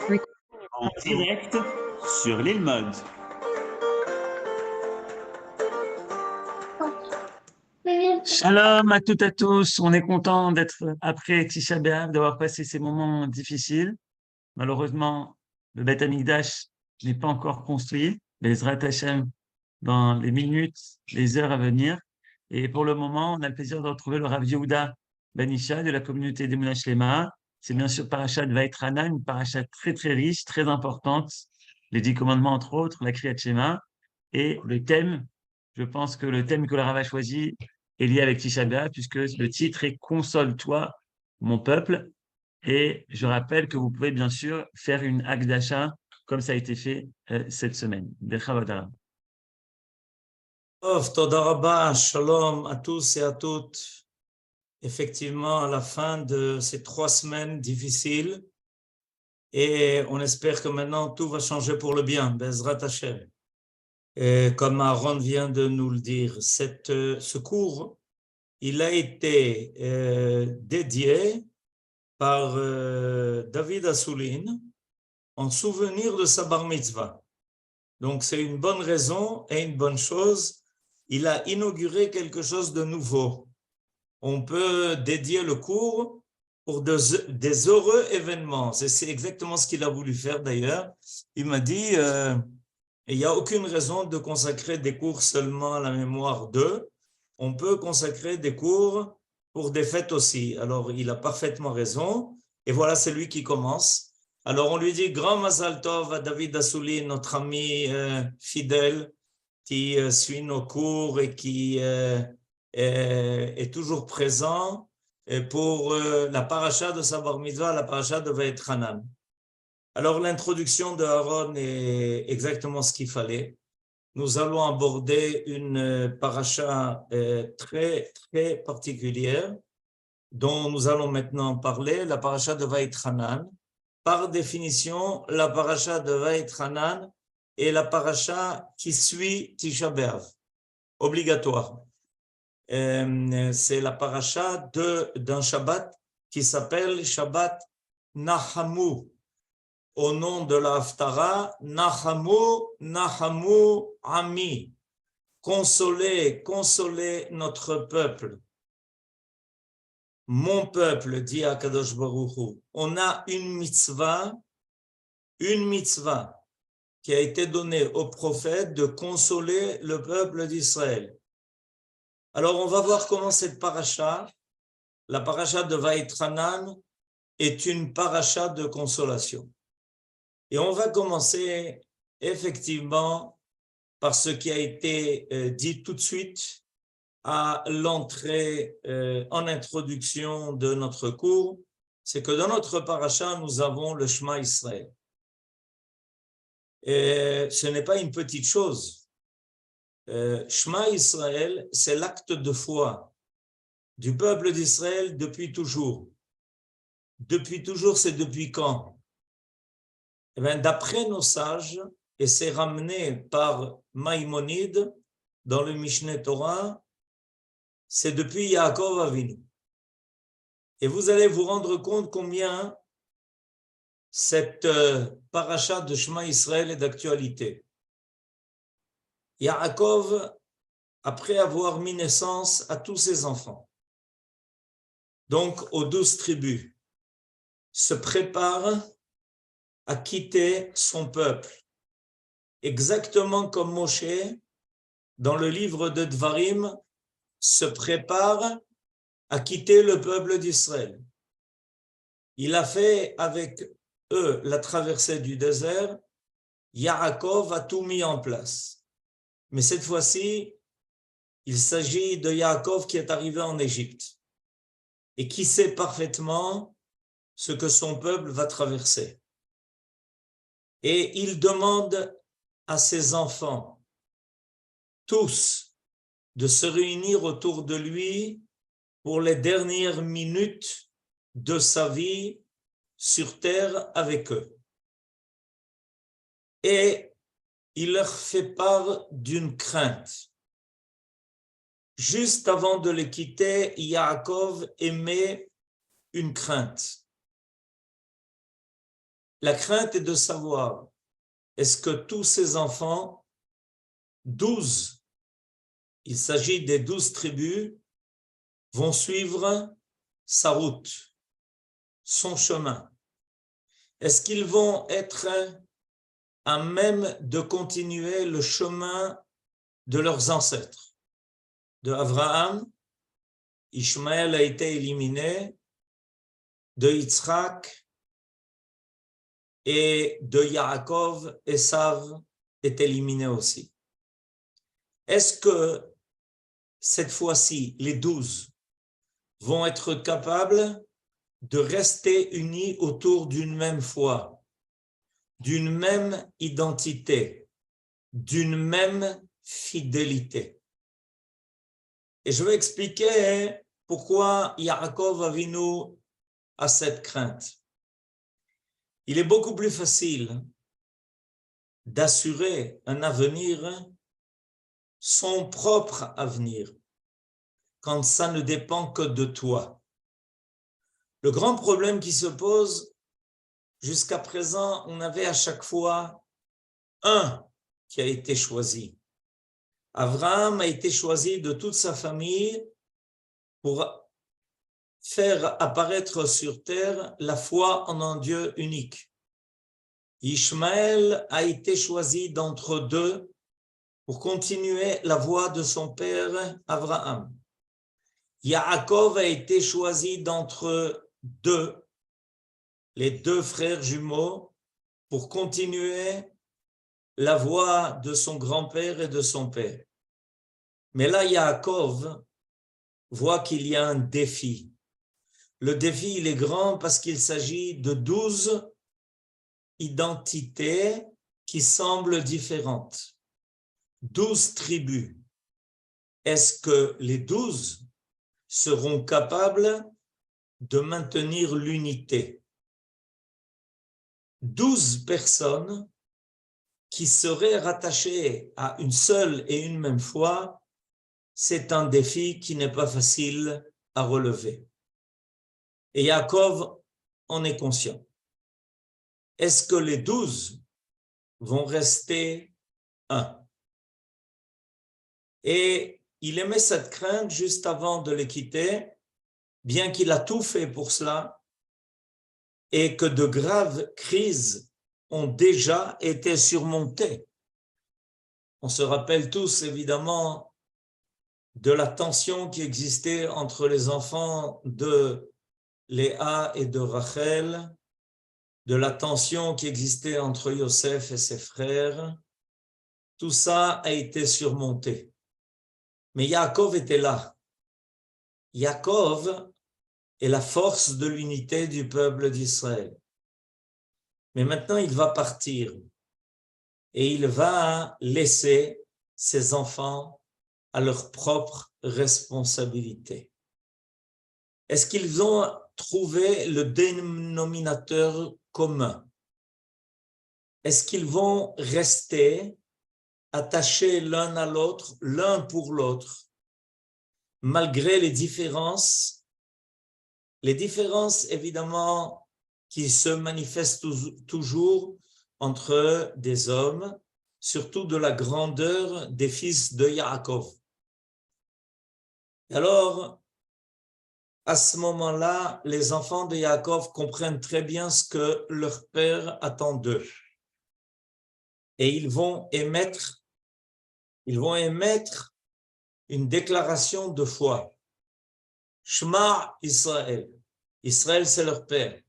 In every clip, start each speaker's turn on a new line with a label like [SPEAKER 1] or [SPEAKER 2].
[SPEAKER 1] En direct sur l'île Mode. Shalom à toutes et à tous. On est content d'être après Tisha B'Av, d'avoir passé ces moments difficiles. Malheureusement, le Beth Amikdash n'est pas encore construit. Bezrat Hashem dans les minutes, les heures à venir. Et pour le moment, on a le plaisir de retrouver le Rav Yehuda Ben Isha de la communauté des Mouna Shlema. C'est bien sûr Parashat Vaïtrana, une parashat très très riche, très importante. Les 10 commandements, entre autres, la Kriyat Shema. Et le thème, je pense que le thème que le Rav a choisi est lié avec Tisha B'Av, puisque le titre est Console-toi, mon peuple. Et je rappelle que vous pouvez bien sûr faire une acte d'achat comme ça a été fait cette semaine. Bechavadara.
[SPEAKER 2] Toda rabba, shalom à tous et à toutes. Effectivement, à la fin de ces 3 semaines difficiles, et on espère que maintenant tout va changer pour le bien, Bezrat Hashem. Et comme Aaron vient de nous le dire, ce cours, il a été dédié par David Assouline en souvenir de sa bar mitzvah. Donc c'est une bonne raison et une bonne chose. Il a inauguré quelque chose de nouveau. On peut dédier le cours pour des heureux événements. C'est exactement ce qu'il a voulu faire d'ailleurs. Il m'a dit, il n'y a aucune raison de consacrer des cours seulement à la mémoire d'eux. On peut consacrer des cours pour des fêtes aussi. Alors, il a parfaitement raison. Et voilà, c'est lui qui commence. Alors, on lui dit grand Mazal Tov à David Assouli, notre ami fidèle, qui suit nos cours et qui est toujours présent pour la paracha de sa bar mitzvah, la paracha de Vaïtranan. Alors, l'introduction de Aaron est exactement ce qu'il fallait. Nous allons aborder une paracha très, très particulière dont nous allons maintenant parler, la paracha de Vaïtranan. Par définition, la paracha de Vaïtranan est la paracha qui suit Tisha B'Av, obligatoire. C'est la paracha d'un Shabbat qui s'appelle Shabbat Nahamu, au nom de la Haftara, Nahamu, Nahamu, Ami, consolez, consolez notre peuple. Mon peuple, dit Akadosh Baruch Hu. On a une mitzvah qui a été donnée au prophète de consoler le peuple d'Israël. Alors on va voir comment cette paracha, la paracha de Vaïtranan, est une paracha de consolation. Et on va commencer effectivement par ce qui a été dit tout de suite à l'entrée en introduction de notre cours, c'est que dans notre paracha, nous avons le Shema Israël. Et ce n'est pas une petite chose. Shema Israël, c'est l'acte de foi du peuple d'Israël depuis toujours. Depuis toujours, c'est depuis quand? Eh bien, d'après nos sages, et c'est ramené par Maïmonide dans le Mishneh Torah, c'est depuis Yaakov Avinu. Et vous allez vous rendre compte combien cette paracha de Shema Israël est d'actualité. Yaakov, après avoir mis naissance à tous ses enfants, donc aux 12 tribus, se prépare à quitter son peuple, exactement comme Moshe, dans le livre de Dvarim, se prépare à quitter le peuple d'Israël. Il a fait avec eux la traversée du désert. Yaakov a tout mis en place. Mais cette fois-ci, il s'agit de Yaakov qui est arrivé en Égypte et qui sait parfaitement ce que son peuple va traverser. Et il demande à ses enfants, tous, de se réunir autour de lui pour les dernières minutes de sa vie sur terre avec eux. Et il leur fait part d'une crainte. Juste avant de les quitter, Yaakov émet une crainte. La crainte est de savoir, est-ce que tous ces enfants, 12, il s'agit des 12 tribus, vont suivre sa route, son chemin? Est-ce qu'ils vont être à même de continuer le chemin de leurs ancêtres? De Abraham, Ishmaël a été éliminé, de Yitzhak et de Yaakov, Esav est éliminé aussi. Est-ce que cette fois-ci, les 12 vont être capables de rester unis autour d'une même foi, d'une même identité, d'une même fidélité? Et je vais expliquer pourquoi Yaakov Avinu a cette crainte. Il est beaucoup plus facile d'assurer un avenir, son propre avenir, quand ça ne dépend que de toi. Le grand problème qui se pose, jusqu'à présent, on avait à chaque fois un qui a été choisi. Abraham a été choisi de toute sa famille pour faire apparaître sur terre la foi en un Dieu unique. Ishmaël a été choisi d'entre deux pour continuer la voie de son père Abraham. Yaakov a été choisi d'entre deux, les deux frères jumeaux, pour continuer la voie de son grand-père et de son père. Mais là, Yaakov voit qu'il y a un défi. Le défi, il est grand parce qu'il s'agit de 12 identités qui semblent différentes. 12 tribus. Est-ce que les 12 seront capables de maintenir l'unité? 12 personnes qui seraient rattachées à une seule et une même foi, c'est un défi qui n'est pas facile à relever. Et Yaakov en est conscient. Est-ce que les 12 vont rester un? Et il émet cette crainte juste avant de les quitter, bien qu'il a tout fait pour cela, et que de graves crises ont déjà été surmontées. On se rappelle tous, évidemment, de la tension qui existait entre les enfants de Léa et de Rachel, de la tension qui existait entre Yosef et ses frères. Tout ça a été surmonté. Mais Yaakov était là. Yaakov est la force de l'unité du peuple d'Israël. Mais maintenant, il va partir et il va laisser ses enfants à leur propre responsabilité. Est-ce qu'ils ont trouvé le dénominateur commun? Est-ce qu'ils vont rester attachés l'un à l'autre, l'un pour l'autre, malgré les différences évidemment qui se manifestent toujours entre des hommes, surtout de la grandeur des fils de Yaakov. Alors, à ce moment-là, les enfants de Yaakov comprennent très bien ce que leur père attend d'eux. Et ils vont émettre une déclaration de foi. Shema Israël. Israël, c'est leur père.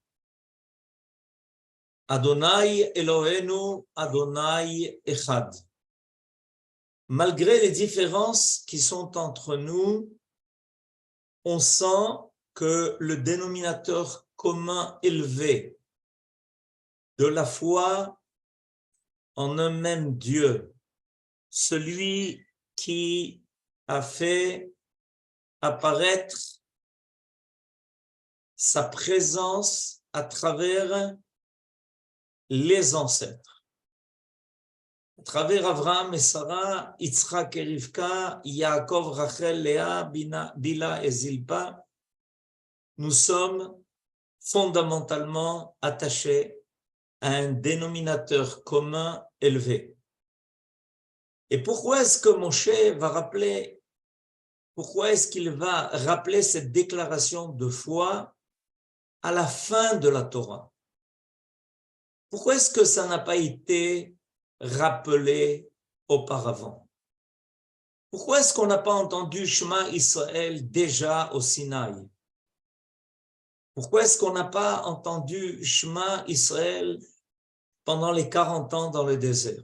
[SPEAKER 2] Adonai Elohenu, Adonai Echad. Malgré les différences qui sont entre nous, on sent que le dénominateur commun élevé de la foi en un même Dieu, celui qui a fait apparaître sa présence à travers les ancêtres. À travers Abraham et Sarah, Yitzhak et Rivka, Yaakov, Rachel, Léa, Bila et Zilpa, nous sommes fondamentalement attachés à un dénominateur commun élevé. Et pourquoi est-ce que Moshe va rappeler, pourquoi est-ce qu'il va rappeler cette déclaration de foi à la fin de la Torah? Pourquoi est-ce que ça n'a pas été rappelé auparavant? Pourquoi est-ce qu'on n'a pas entendu Shema Israël déjà au Sinaï? Pourquoi est-ce qu'on n'a pas entendu Shema Israël pendant les 40 ans dans le désert?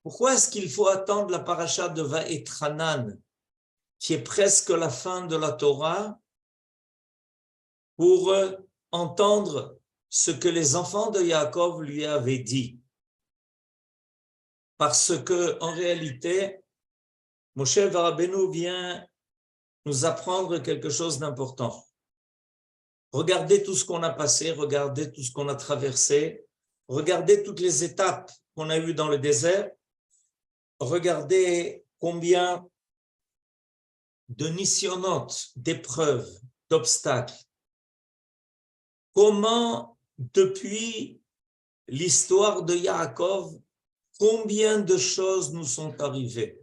[SPEAKER 2] Pourquoi est-ce qu'il faut attendre la paracha de Vaetranan, qui est presque la fin de la Torah, pour entendre ce que les enfants de Yaakov lui avaient dit? Parce que, en réalité, Moshe Rabbeinu vient nous apprendre quelque chose d'important. Regardez tout ce qu'on a passé, regardez tout ce qu'on a traversé, regardez toutes les étapes qu'on a eues dans le désert, regardez combien de nisyonotes, d'épreuves, d'obstacles. Comment, depuis l'histoire de Yaakov, combien de choses nous sont arrivées.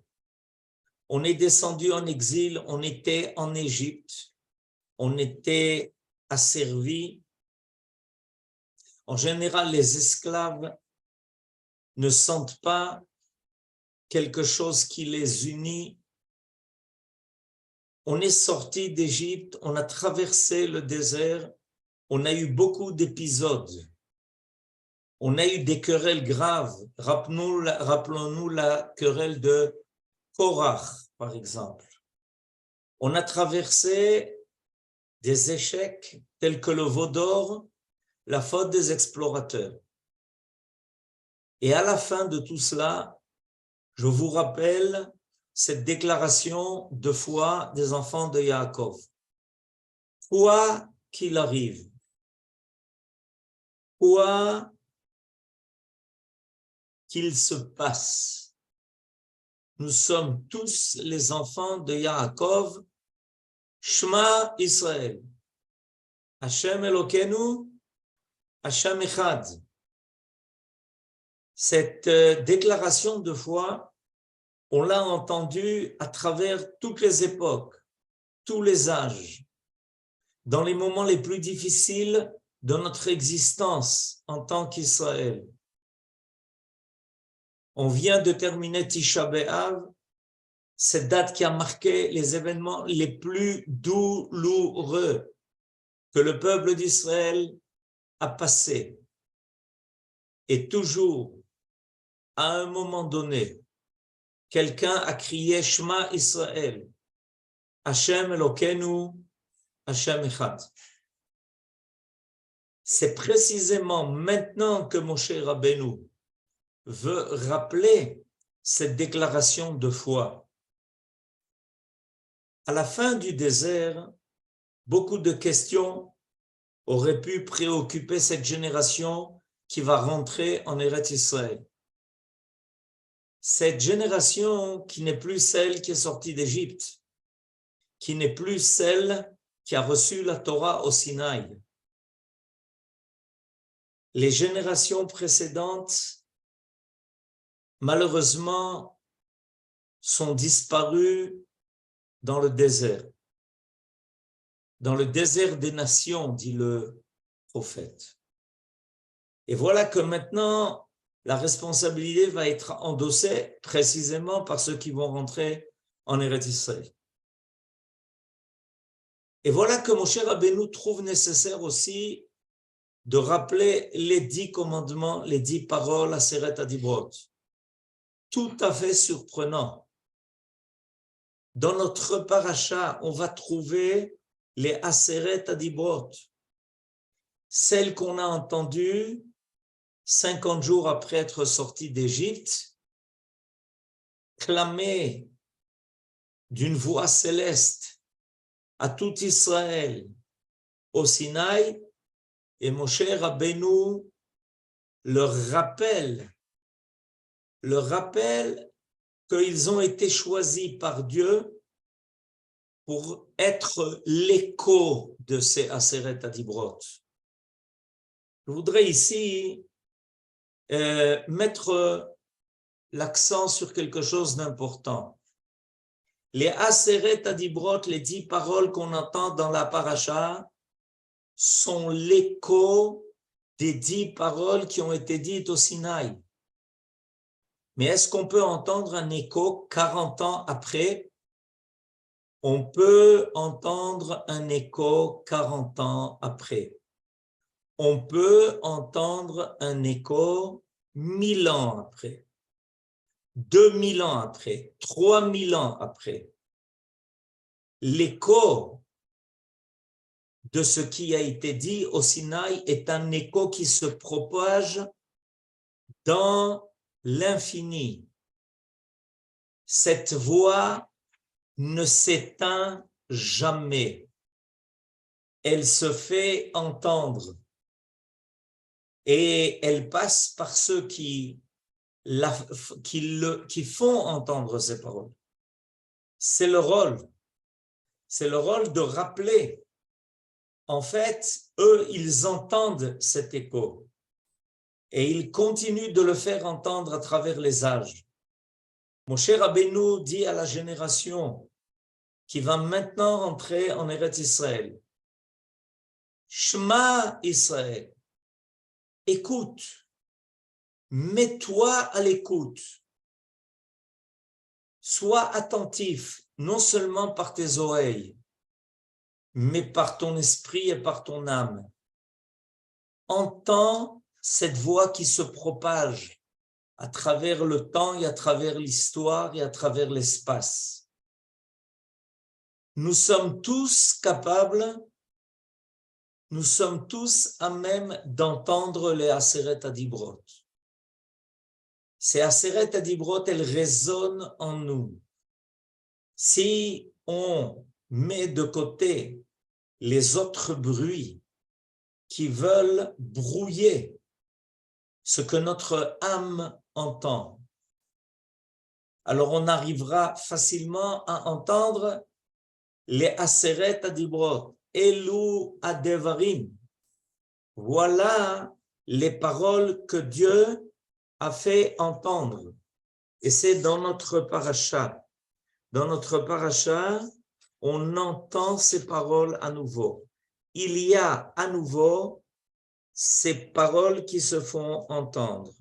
[SPEAKER 2] On est descendu en exil, on était en Égypte, on était asservis. En général, les esclaves ne sentent pas quelque chose qui les unit. On est sorti d'Égypte, on a traversé le désert, on a eu beaucoup d'épisodes. On a eu des querelles graves. Rappelons-nous la querelle de Korach, par exemple. On a traversé des échecs tels que le veau d'or, la faute des explorateurs. Et à la fin de tout cela, je vous rappelle cette déclaration de foi des enfants de Yaakov. Quoi qu'il arrive, quoi qu'il se passe, nous sommes tous les enfants de Yaakov, Shema Israël, Hashem Elokeinu, Hashem Echad. Cette déclaration de foi, on l'a entendue à travers toutes les époques, tous les âges, dans les moments les plus difficiles de notre existence en tant qu'Israël. On vient de terminer Tisha B'Av, cette date qui a marqué les événements les plus douloureux que le peuple d'Israël a passé. Et toujours, à un moment donné, quelqu'un a crié Shema Israël, Hashem Elokeinu, Hashem Echad. C'est précisément maintenant que Moshe Rabbeinu veut rappeler cette déclaration de foi. À la fin du désert, beaucoup de questions auraient pu préoccuper cette génération qui va rentrer en Eretz Israël. Cette génération qui n'est plus celle qui est sortie d'Égypte, qui n'est plus celle qui a reçu la Torah au Sinaï. Les générations précédentes, malheureusement, sont disparues dans le désert des nations, dit le prophète. Et voilà que maintenant, la responsabilité va être endossée précisément par ceux qui vont rentrer en Eretz Israël. Et voilà que Moshe Rabbeinu trouve nécessaire aussi de rappeler les 10 commandements, les 10 paroles Aseret Adibrot. Tout à fait surprenant. Dans notre paracha, on va trouver les Aseret Adibrot, celles qu'on a entendues 50 jours après être sortis d'Égypte, clamées d'une voix céleste à tout Israël au Sinaï, et Moshe Rabbeinu leur rappelle qu'ils ont été choisis par Dieu pour être l'écho de ces Aseret Adibrot. Je voudrais ici mettre l'accent sur quelque chose d'important. Les Aseret Adibrot, les 10 paroles qu'on entend dans la paracha, sont l'écho des 10 paroles qui ont été dites au Sinaï. Mais est-ce qu'on peut entendre un écho 40 ans après? On peut entendre un écho 40 ans après. On peut entendre un écho 1000 ans après, 2000 ans après, 3000 ans après. L'écho de ce qui a été dit au Sinaï est un écho qui se propage dans l'infini. Cette voix ne s'éteint jamais. Elle se fait entendre et elle passe par ceux qui font entendre ces paroles. C'est le rôle de rappeler. En fait, eux, ils entendent cet écho et ils continuent de le faire entendre à travers les âges. Moshe Rabbeinu dit à la génération qui va maintenant entrer en Eretz Israël, Shema Israël, écoute, mets-toi à l'écoute, sois attentif, non seulement par tes oreilles, mais par ton esprit et par ton âme. Entends cette voix qui se propage à travers le temps et à travers l'histoire et à travers l'espace. Nous sommes tous capables, nous sommes tous à même d'entendre les Aseret Adibrot. Ces Aseret Adibrot, elles résonnent en nous. Si on met de côté les autres bruits qui veulent brouiller ce que notre âme entend, alors on arrivera facilement à entendre les Aseret Adibrot, Elu Adevarim. Voilà les paroles que Dieu a fait entendre. Et c'est dans notre paracha. Dans notre paracha, on entend ces paroles à nouveau. Il y a à nouveau ces paroles qui se font entendre.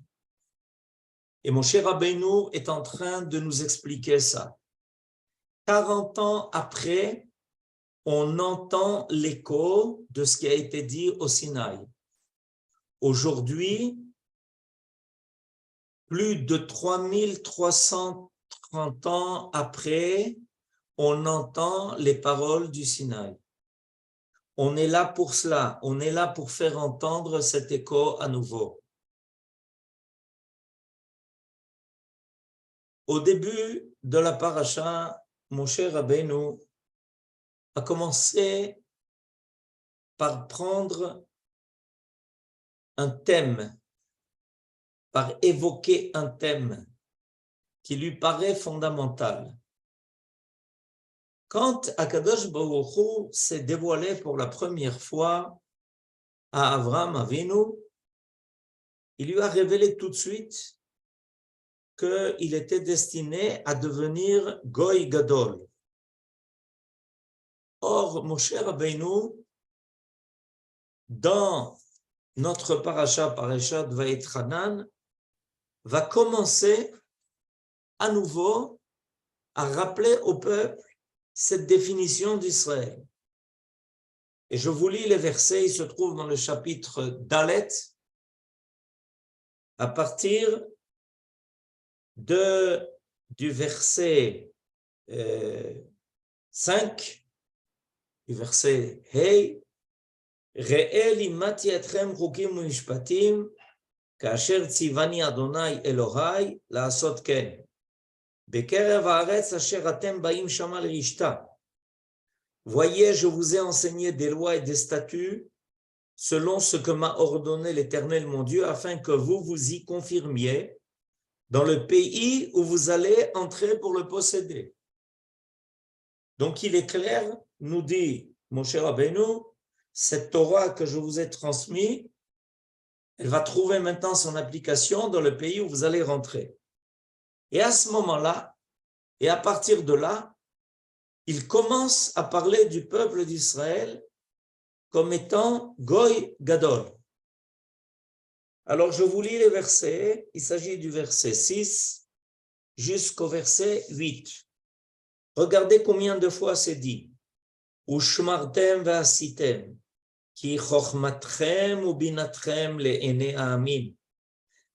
[SPEAKER 2] Et Moshe Rabbeinu est en train de nous expliquer ça. 40 ans après, on entend l'écho de ce qui a été dit au Sinaï. Aujourd'hui, plus de 3330 ans après, on entend les paroles du Sinaï. On est là pour cela, on est là pour faire entendre cet écho à nouveau. Au début de la paracha, Moshe Rabbeinu a commencé par prendre un thème, par évoquer un thème qui lui paraît fondamental. Quand Akadosh Baruch Hu s'est dévoilé pour la première fois à Avraham Avinu, il lui a révélé tout de suite qu'il était destiné à devenir Goy Gadol. Or, Moshe Rabbeinu, dans notre parasha, Parashat Vaïtranan, va commencer à nouveau à rappeler au peuple cette définition d'Israël. Et je vous lis les versets, ils se trouvent dans le chapitre Dalet, à partir du verset 5, du verset Hey, Re'e limati etchem chukim u'mishpatim, כאשר ציווני אדוני אלוהי לעשות כן. בקרב הארץ אשר אתם באים שמה לרשתה. Voyez, je vous ai enseigné des lois et des statuts selon ce que m'a ordonné l'Éternel mon Dieu, afin que vous vous y confirmiez dans le pays où vous allez entrer pour le posséder. Donc il est clair, nous dit Moshe Rabbeinu, cette Torah que je vous ai transmise, Elle va trouver maintenant son application dans le pays où vous allez rentrer. Et à ce moment-là, et à partir de là, il commence à parler du peuple d'Israël comme étant Goy Gadol. Alors, je vous lis les versets. Il s'agit du verset 6 jusqu'au verset 8. Regardez combien de fois c'est dit. Ushmartem ve'asitem, ki chochmatchem ubinatchem le'enei ha'amim,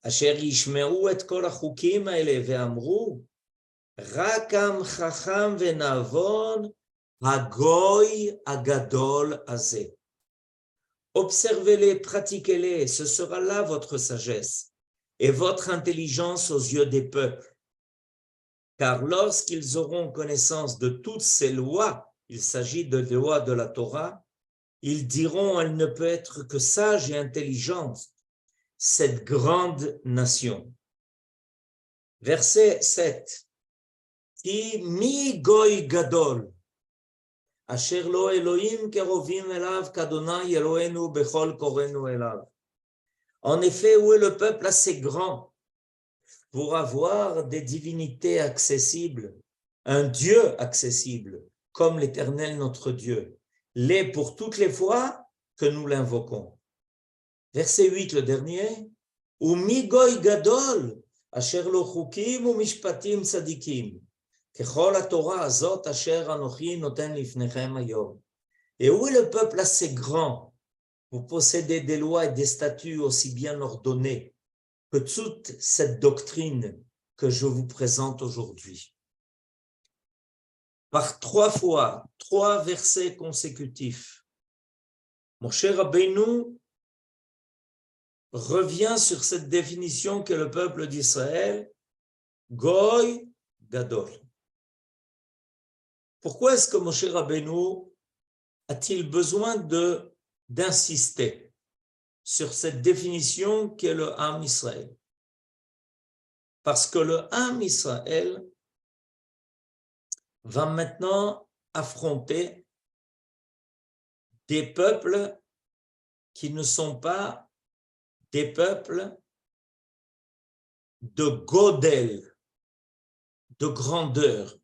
[SPEAKER 2] asher yishme'u et kol hachukim ha'ele ve'amru, rak am chacham ve'navon hagoy hagadol hazeh. Observez-les, pratiquez-les, ce sera là votre sagesse et votre intelligence aux yeux des peuples. Car lorsqu'ils auront connaissance de toutes ces lois, il s'agit de lois de la Torah, ils diront, elle ne peut être que sage et intelligente, cette grande nation. Verset 7. Ki mi goy gadol, asher lo Elohim kerovim elav kadonai Elohenu bechol korenu elav. En effet, où est le peuple assez grand pour avoir des divinités accessibles, un Dieu accessible, comme l'Éternel notre Dieu, l'est pour toutes les fois que nous l'invoquons. Verset 8, le dernier. Umi goy gadol, asher lo chukim u mishpatim tzadikim, kechol haTorah azot asher anochi noten lifnechem hayom. Et où est le peuple assez grand pour posséder des lois et des statuts aussi bien ordonnés que toute cette doctrine que je vous présente aujourd'hui. Par 3 fois, 3 versets consécutifs, Moshe Rabbeinu revient sur cette définition que le peuple d'Israël, Goy Gadol. Pourquoi est-ce que Moshe Rabbeinu a-t-il besoin d'insister sur cette définition qu'est le Am Israël? Parce que le Am Israël va maintenant affronter des peuples qui ne sont pas des peuples de Godel, de grandeur.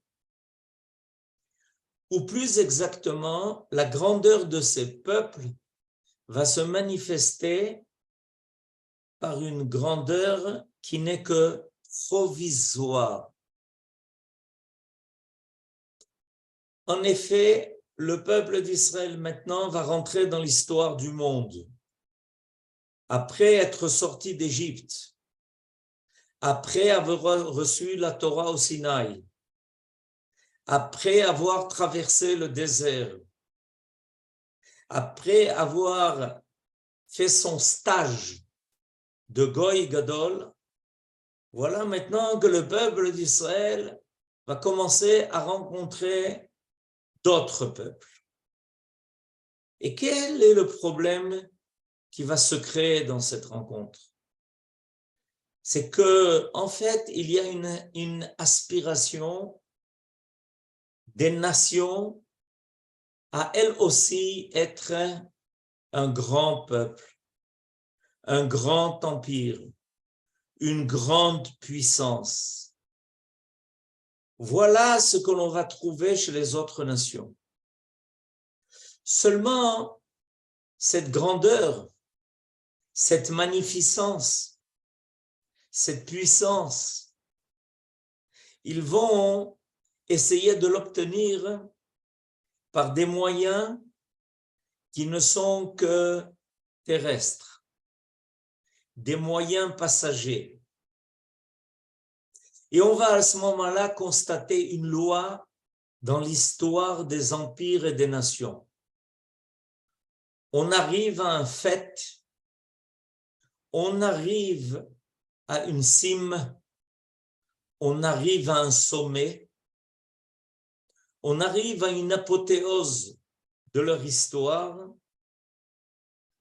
[SPEAKER 2] Ou plus exactement, la grandeur de ces peuples va se manifester par une grandeur qui n'est que provisoire. En effet, le peuple d'Israël maintenant va rentrer dans l'histoire du monde. Après être sorti d'Égypte, après avoir reçu la Torah au Sinaï, après avoir traversé le désert, après avoir fait son stage de Goy Gadol, voilà maintenant que le peuple d'Israël va commencer à rencontrer d'autres peuples. Et quel est le problème qui va se créer dans cette rencontre? C'est que, en fait, il y a une aspiration des nations à elles aussi être un grand peuple, un grand empire, une grande puissance. Voilà ce que l'on va trouver chez les autres nations. Seulement, cette grandeur, cette magnificence, cette puissance, ils vont essayer de l'obtenir par des moyens qui ne sont que terrestres, des moyens passagers. Et on va à ce moment-là constater une loi dans l'histoire des empires et des nations. On arrive à un fait, on arrive à une cime, on arrive à un sommet, on arrive à une apothéose de leur histoire,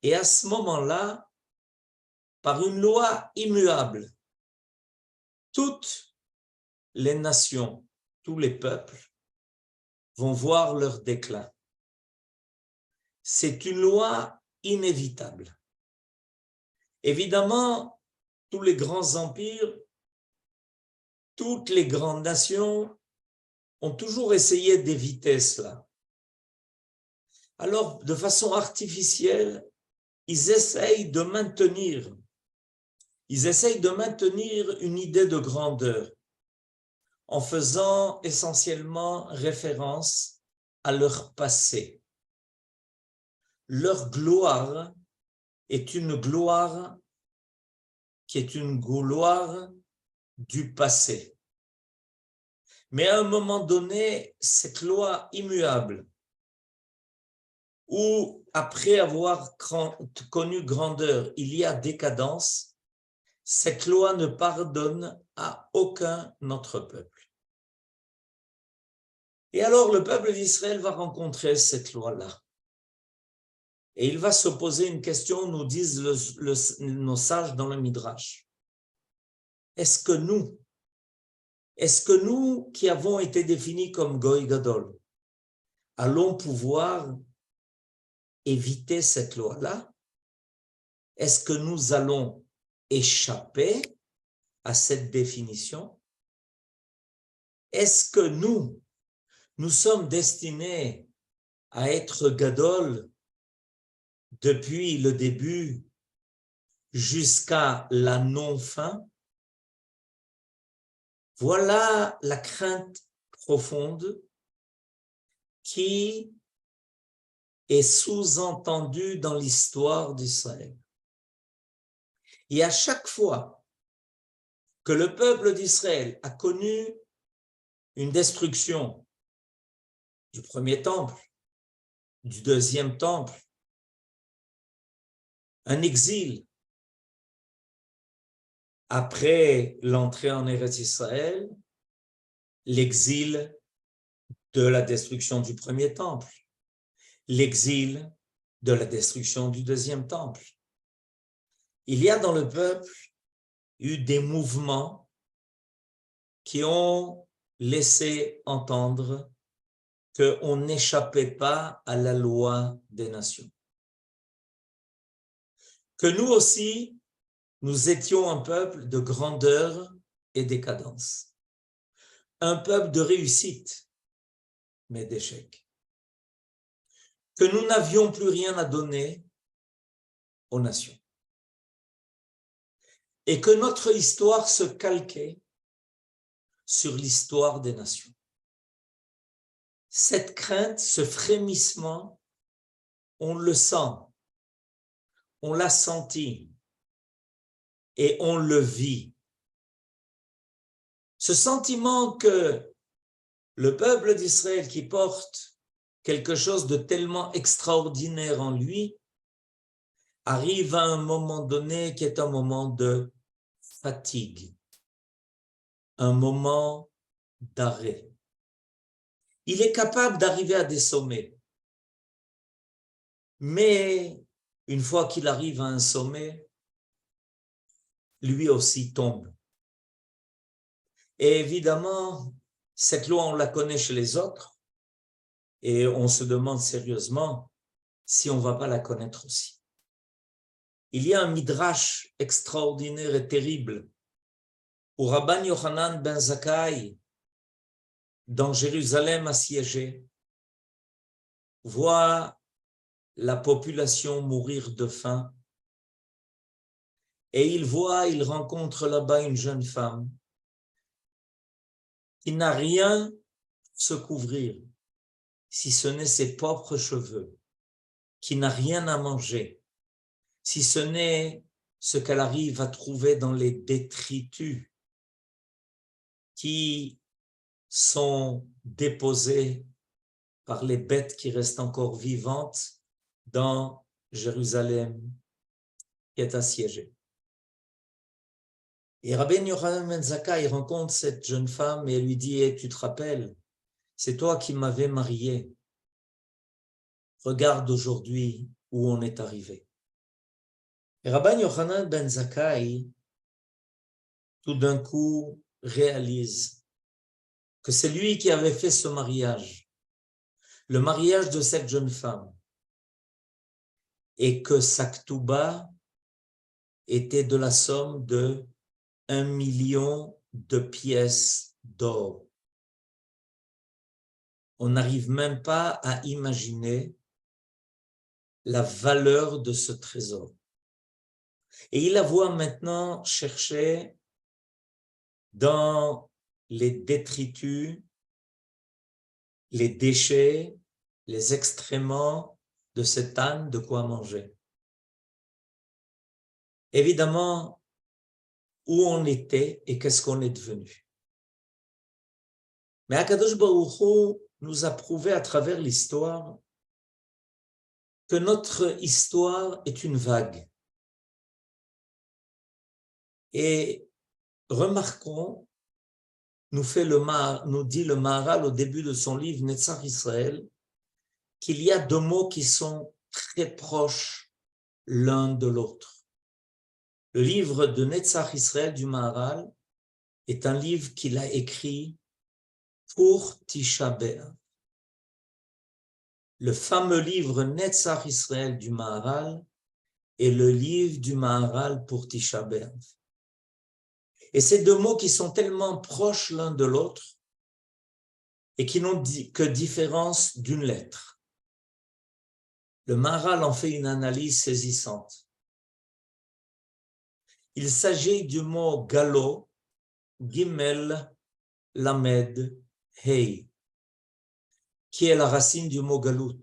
[SPEAKER 2] et à ce moment-là, par une loi immuable, toutes les nations, tous les peuples vont voir leur déclin. C'est une loi inévitable. Évidemment, tous les grands empires, toutes les grandes nations ont toujours essayé d'éviter cela. Alors, de façon artificielle, ils essayent de maintenir une idée de grandeur en faisant essentiellement référence à leur passé. Leur gloire est une gloire qui est une gloire du passé. Mais à un moment donné, cette loi immuable, où après avoir connu grandeur, il y a décadence, cette loi ne pardonne à aucun autre peuple. Et alors le peuple d'Israël va rencontrer cette loi-là. Et il va se poser une question, nous disent nos sages dans le Midrash. Est-ce que nous qui avons été définis comme Goy Gadol, allons pouvoir éviter cette loi-là? Est-ce que nous allons échapper à cette définition? Est-ce que nous sommes destinés à être Gadol depuis le début jusqu'à la non-fin? Voilà la crainte profonde qui est sous-entendue dans l'histoire d'Israël. Et à chaque fois que le peuple d'Israël a connu une destruction du premier temple, du deuxième temple, un exil après l'entrée en Eretz Israël, l'exil de la destruction du premier temple, l'exil de la destruction du deuxième temple. Il y a dans le peuple eu des mouvements qui ont laissé entendre qu'on n'échappait pas à la loi des nations. Que nous aussi, nous étions un peuple de grandeur et décadence. Un peuple de réussite, mais d'échec. Que nous n'avions plus rien à donner aux nations. Et que notre histoire se calquait sur l'histoire des nations. Cette crainte, ce frémissement, on le sent, on l'a senti et on le vit. Ce sentiment que le peuple d'Israël qui porte quelque chose de tellement extraordinaire en lui arrive à un moment donné qui est un moment de fatigue, un moment d'arrêt. Il est capable d'arriver à des sommets, mais une fois qu'il arrive à un sommet, lui aussi tombe. Et évidemment, cette loi, on la connaît chez les autres, et on se demande sérieusement si on ne va pas la connaître aussi. Il y a un midrash extraordinaire et terrible où Rabban Yochanan ben Zakkai, dans Jérusalem assiégée, voit la population mourir de faim et il rencontre là-bas une jeune femme qui n'a rien pour se couvrir, si ce n'est ses propres cheveux, qui n'a rien à manger, si ce n'est ce qu'elle arrive à trouver dans les détritus qui sont déposés par les bêtes qui restent encore vivantes dans Jérusalem qui est assiégée. Et Rabbi Yochanan ben Zakkai rencontre cette jeune femme et elle lui dit hey, « Tu te rappelles, c'est toi qui m'avais marié. Regarde aujourd'hui où on est arrivé. » Et Rabbi Yochanan ben Zakkai, tout d'un coup, réalise que c'est lui qui avait fait ce mariage, le mariage de cette jeune femme, et que sa ktouba était de la somme de 1 million de pièces d'or. On n'arrive même pas à imaginer la valeur de ce trésor. Et il la voit maintenant chercher dans les détritus, les déchets, les excréments de cet âne de quoi manger. Évidemment, où on était et qu'est-ce qu'on est devenu. Mais Akadosh Baruch Hu nous a prouvé à travers l'histoire que notre histoire est une vague. Et remarquons, nous dit le Maharal au début de son livre Netzach Israël, qu'il y a deux mots qui sont très proches l'un de l'autre. Le livre de Netzach Israël du Maharal est un livre qu'il a écrit pour Tisha B'Av. Le fameux livre Netzach Israël du Maharal est le livre du Maharal pour Tisha B'Av. Et ces deux mots qui sont tellement proches l'un de l'autre et qui n'ont que différence d'une lettre. Le Maharal en fait une analyse saisissante. Il s'agit du mot galo, gimel, lamed, hei, qui est la racine du mot galout.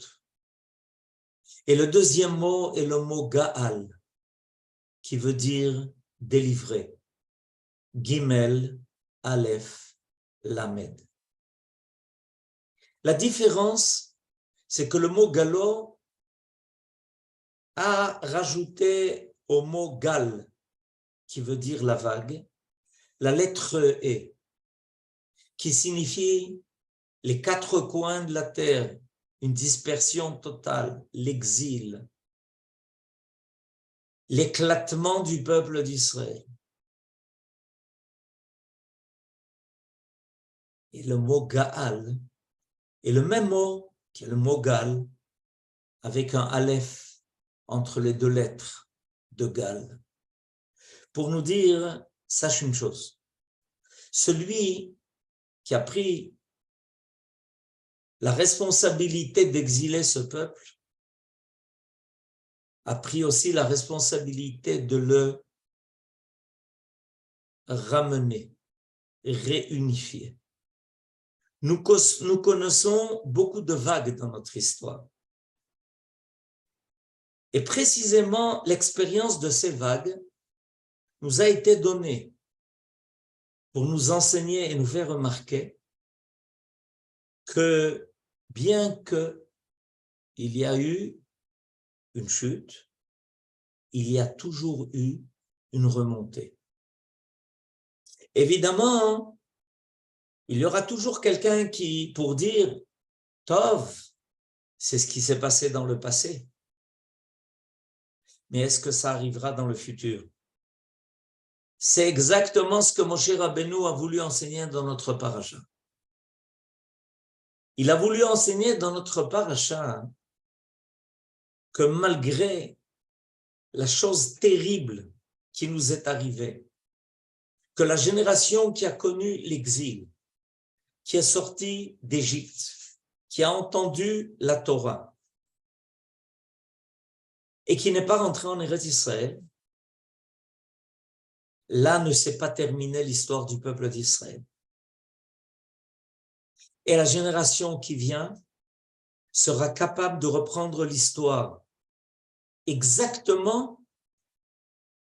[SPEAKER 2] Et le deuxième mot est le mot gaal, qui veut dire délivrer. Gimel, aleph, lamed. La différence, c'est que le mot galo a rajouté au mot gal, qui veut dire la vague, la lettre E, qui signifie les quatre coins de la terre, une dispersion totale, l'exil, l'éclatement du peuple d'Israël. Et le mot Gaal est le même mot que le mot Gal, avec un aleph entre les deux lettres de Gal. Pour nous dire, sache une chose, celui qui a pris la responsabilité d'exiler ce peuple a pris aussi la responsabilité de le ramener, réunifier. Nous connaissons beaucoup de vagues dans notre histoire. Et précisément, l'expérience de ces vagues nous a été donnée pour nous enseigner et nous faire remarquer que bien qu'il y a eu une chute, il y a toujours eu une remontée. Évidemment, il y aura toujours quelqu'un qui, pour dire « Tov », c'est ce qui s'est passé dans le passé. Mais est-ce que ça arrivera dans le futur? C'est exactement ce que Moshe Rabbeinu a voulu enseigner dans notre paracha. Il a voulu enseigner dans notre paracha que malgré la chose terrible qui nous est arrivée, que la génération qui a connu l'exil, qui est sortie d'Égypte, qui a entendu la Torah et qui n'est pas rentrée en Eretz Israël, là ne s'est pas terminée l'histoire du peuple d'Israël. Et la génération qui vient sera capable de reprendre l'histoire exactement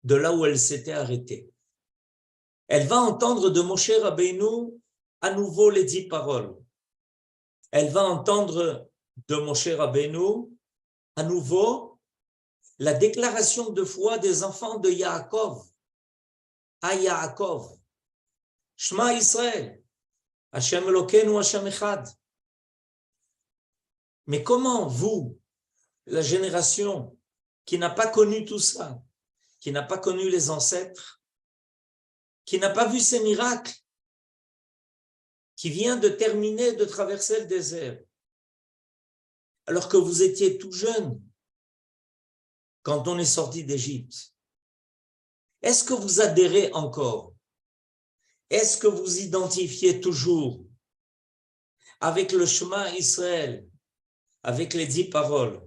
[SPEAKER 2] de là où elle s'était arrêtée. Elle va entendre de Moshe Rabbeinu à nouveau les 10 paroles. Elle va entendre de Moshe Rabbeinu à nouveau la déclaration de foi des enfants de Yaakov à Yaakov. Shema Israël, Hashem Elokeinu, Hashem Echad. Mais comment vous, la génération qui n'a pas connu tout ça, qui n'a pas connu les ancêtres, qui n'a pas vu ces miracles, qui vient de terminer de traverser le désert, alors que vous étiez tout jeune quand on est sorti d'Égypte, Est-ce que vous adhérez encore? Est-ce que vous identifiez toujours avec le Shema Israël, avec les 10 paroles,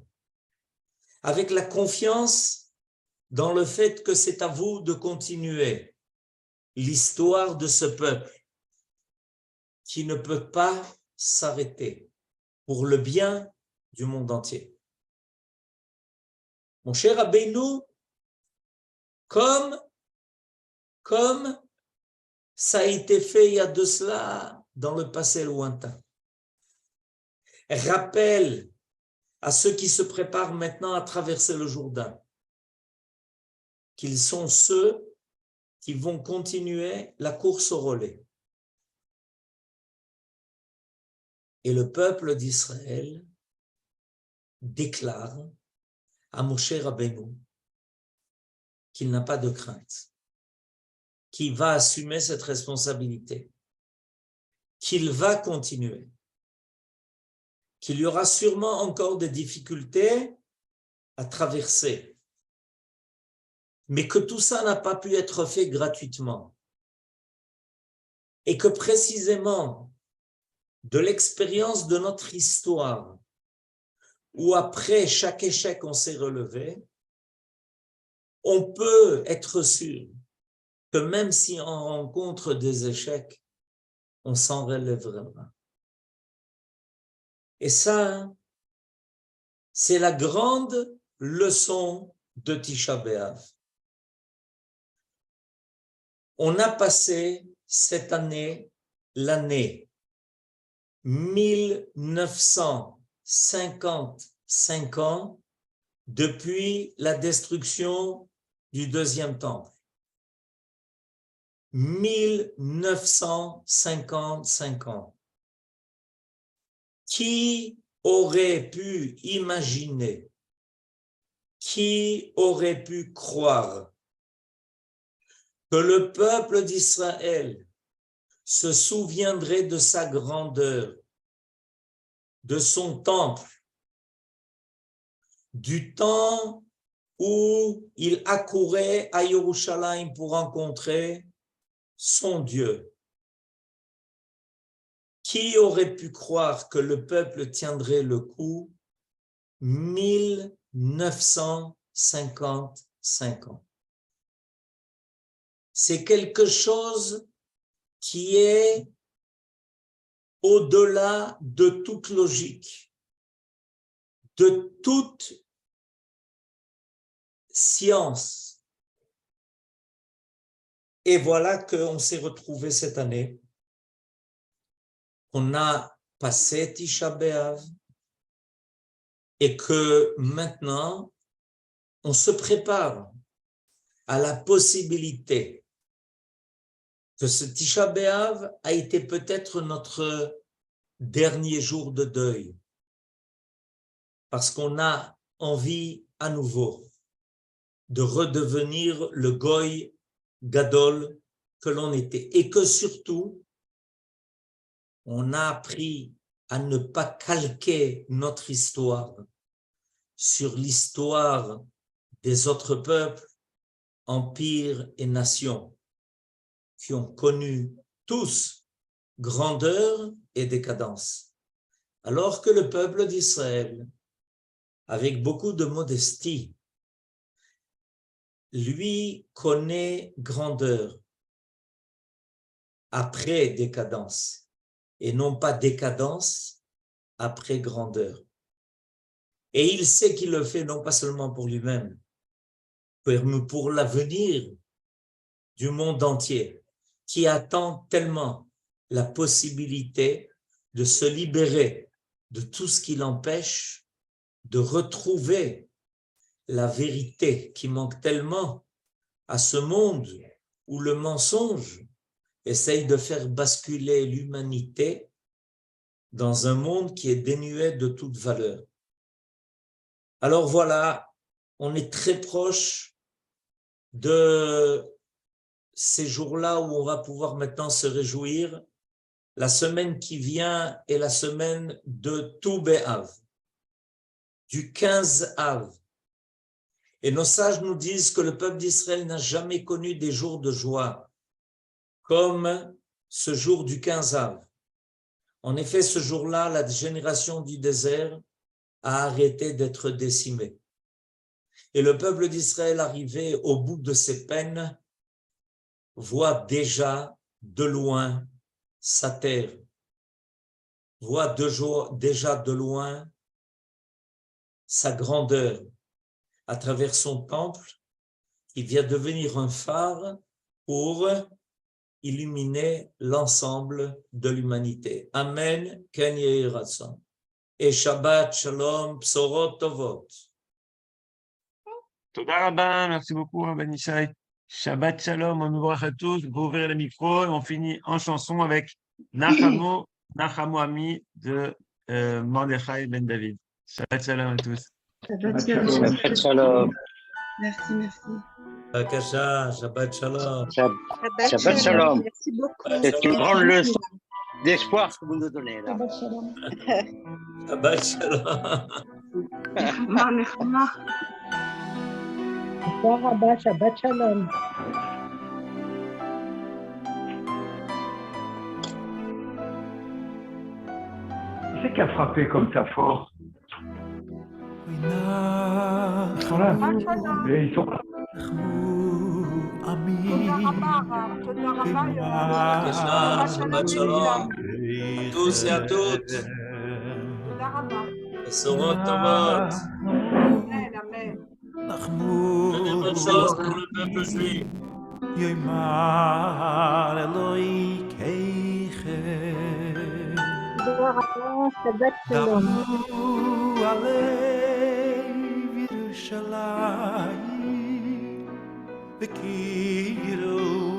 [SPEAKER 2] avec la confiance dans le fait que c'est à vous de continuer l'histoire de ce peuple qui ne peut pas s'arrêter pour le bien du monde entier. Mon cher Rabbeinu, comme ça a été fait il y a de cela dans le passé lointain. Rappelle à ceux qui se préparent maintenant à traverser le Jourdain qu'ils sont ceux qui vont continuer la course au relais. Et le peuple d'Israël déclare à Moshe Rabbeinu qu'il n'a pas de crainte, qu'il va assumer cette responsabilité, qu'il va continuer, qu'il y aura sûrement encore des difficultés à traverser, mais que tout ça n'a pas pu être fait gratuitement. Et que précisément, de l'expérience de notre histoire, où après chaque échec on s'est relevé, on peut être sûr que même si on rencontre des échecs, on s'en relèvera. Et ça, c'est la grande leçon de Tisha B'Av. On a passé cette année, l'année 1955 ans depuis la destruction du deuxième temple. 1955 ans. Qui aurait pu imaginer, qui aurait pu croire que le peuple d'Israël se souviendrait de sa grandeur, de son temple, du temps où il accourait à Yerushalayim pour rencontrer son Dieu. Qui aurait pu croire que le peuple tiendrait le coup 1955 ans? C'est quelque chose qui est au-delà de toute logique, de toute science. Et voilà qu'on s'est retrouvé cette année. On a passé Tisha B'Av et que maintenant, on se prépare à la possibilité que ce Tisha B'Av a été peut-être notre dernier jour de deuil, parce qu'on a envie à nouveau de redevenir le Goy Gadol que l'on était, et que surtout, on a appris à ne pas calquer notre histoire sur l'histoire des autres peuples, empires et nations qui ont connu tous grandeur et décadence. Alors que le peuple d'Israël, avec beaucoup de modestie, lui connaît grandeur après décadence, et non pas décadence après grandeur. Et il sait qu'il le fait non pas seulement pour lui-même, mais pour l'avenir du monde entier, qui attend tellement la possibilité de se libérer de tout ce qui l'empêche de retrouver la vérité qui manque tellement à ce monde où le mensonge essaye de faire basculer l'humanité dans un monde qui est dénué de toute valeur. Alors voilà, on est très proche de ces jours-là où on va pouvoir maintenant se réjouir. La semaine qui vient est la semaine de Tou B'Av, du 15 Av. Et nos sages nous disent que le peuple d'Israël n'a jamais connu des jours de joie comme ce jour du 15 Av. En effet, ce jour-là, la génération du désert a arrêté d'être décimée. Et le peuple d'Israël, arrivé au bout de ses peines, voit déjà de loin sa terre, voit déjà de loin sa grandeur à travers son temple qui vient devenir un phare pour illuminer l'ensemble de l'humanité. Amen, Ken Yehi Ratzon. Et Shabbat Shalom, Bsorot Tovot.
[SPEAKER 1] Toda Rabba, merci beaucoup, Rabban Ishai. Shabbat Shalom, on ouvre à tous, vous ouvrez le micro et on finit en chanson avec Nachamo Ami de Mordechai Ben David. Shabbat Shalom à tous.
[SPEAKER 3] Shabbat Shalom.
[SPEAKER 4] Merci, merci.
[SPEAKER 2] Bakasha, Shabbat Shalom.
[SPEAKER 3] Shabbat Shalom.
[SPEAKER 4] Merci beaucoup.
[SPEAKER 3] C'est une grande leçon d'espoir que vous nous donnez là.
[SPEAKER 4] Shabbat Shalom.
[SPEAKER 2] Shabbat Shalom.
[SPEAKER 4] Shabbat Shalom.
[SPEAKER 5] Qui c'est qui a frappé comme ça fort? Ils sont là. Et ils sont là.
[SPEAKER 2] Bakasha, Shabbat Shalom. À tous et à toutes. Bsorot Tovot. Des bonnes choses pour le peuple juif.
[SPEAKER 4] Shabbat Shalom.
[SPEAKER 6] Vekiru